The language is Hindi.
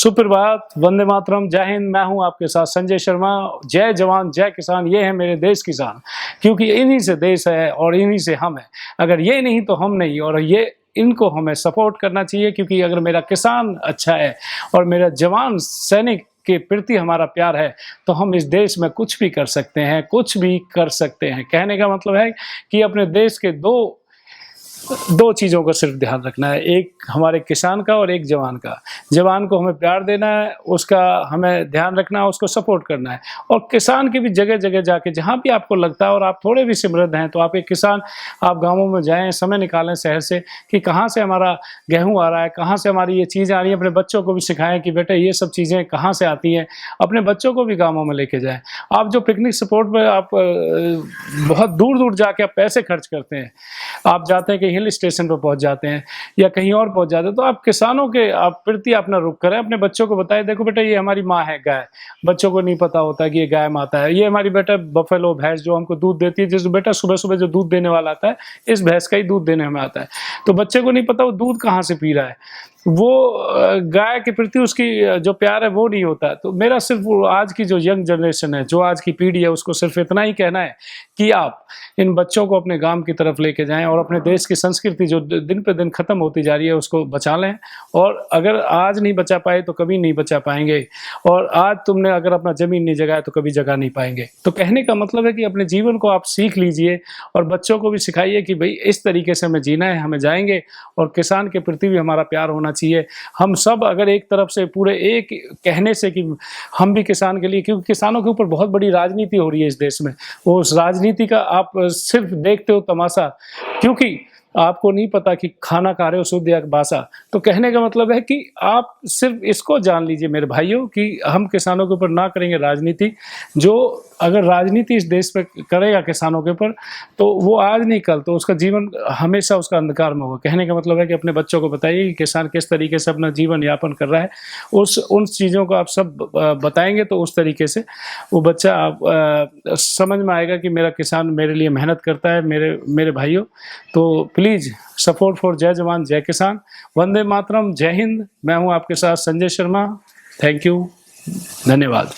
सुप्रभात, वंदे मातरम, जय हिंद। मैं हूं आपके साथ संजय शर्मा। जय जवान जय किसान, ये है मेरे देश किसान, क्योंकि इन्हीं से देश है और इन्हीं से हम हैं। अगर ये नहीं तो हम नहीं, और ये इनको हमें सपोर्ट करना चाहिए, क्योंकि अगर मेरा किसान अच्छा है और मेरा जवान सैनिक के प्रति हमारा प्यार है तो हम इस देश में कुछ भी कर सकते हैं, कुछ भी कर सकते हैं। कहने का मतलब है कि अपने देश के दो चीज़ों का सिर्फ ध्यान रखना है, एक हमारे किसान का और एक जवान का। जवान को हमें प्यार देना है, उसका हमें ध्यान रखना है, उसको सपोर्ट करना है। और किसान की भी जगह जगह जाके जहाँ भी आपको लगता है और आप थोड़े भी समृद्ध हैं तो आप एक किसान, आप गाँवों में जाएँ, समय निकालें शहर से कि कहाँ से हमारा गेहूँ आ रहा है, कहाँ से हमारी ये चीज़ आ रही है। अपने बच्चों को भी सिखाएँ कि बेटा ये सब चीज़ें कहाँ से आती हैं, अपने बच्चों को भी गाँवों में लेके जाएँ। आप जो पिकनिक स्पॉट पर आप बहुत दूर दूर जाके आप पैसे खर्च करते हैं, आप जाते हैं कि हिल स्टेशन पर पहुंच जाते हैं या कहीं और पहुंच जाते हैं, तो आप किसानों के आप प्रति अपना रुख करें। अपने बच्चों को बताएं, देखो बेटा ये हमारी माँ है गाय। बच्चों को नहीं पता होता कि ये गाय माता है। ये हमारी बेटा बफेलो भैंस जो हमको दूध देती है, जिस बेटा सुबह सुबह जो दूध देने वाला आता है, इस भैंस का ही दूध देने हमें आता है। तो बच्चे को नहीं पता वो दूध कहाँ से पी रहा है, वो गाय के प्रति उसकी जो प्यार है वो नहीं होता। तो मेरा सिर्फ आज की जो यंग जनरेशन है, जो आज की पीढ़ी है, उसको सिर्फ इतना ही कहना है कि आप इन बच्चों को अपने गांव की तरफ लेके जाएं और अपने देश की संस्कृति जो दिन पे दिन खत्म होती जा रही है उसको बचा लें। और अगर आज नहीं बचा पाए तो कभी नहीं बचा पाएंगे, और आज तुमने अगर अपना जमीन नहीं जगाया तो कभी जगा नहीं पाएंगे। तो कहने का मतलब है कि अपने जीवन को आप सीख लीजिए और बच्चों को भी सिखाइए कि भाई इस तरीके से हमें जीना है, हमें जाएंगे। और किसान के प्रति भी हमारा प्यार होना चाहिए। हम सब अगर एक तरफ से पूरे एक कहने से कि हम भी किसान के लिए, क्योंकि किसानों के ऊपर बहुत बड़ी राजनीति हो रही है इस देश में, वो उस राजनीति का आप सिर्फ देखते हो तमाशा, क्योंकि आपको नहीं पता कि खाना खा रहे हो शुद्ध या बासा। तो कहने का मतलब है कि आप सिर्फ इसको जान लीजिए मेरे भाइयों कि हम किसानों के ऊपर ना करेंगे राजनीति। जो अगर राजनीति इस देश पे करेगा किसानों के ऊपर तो वो आज नहीं कल तो उसका जीवन हमेशा उसका अंधकार में होगा। कहने का मतलब है कि अपने बच्चों को बताइए कि किसान किस तरीके से अपना जीवन यापन कर रहा है, उन चीज़ों को आप सब बताएंगे तो उस तरीके से वो बच्चा आप समझ में आएगा कि मेरा किसान मेरे लिए मेहनत करता है। मेरे भाइयों, तो प्लीज़ सपोर्ट फॉर जय जवान जय किसान। वंदे मातरम, जय हिंद। मैं हूं आपके साथ संजय शर्मा। थैंक यू, धन्यवाद।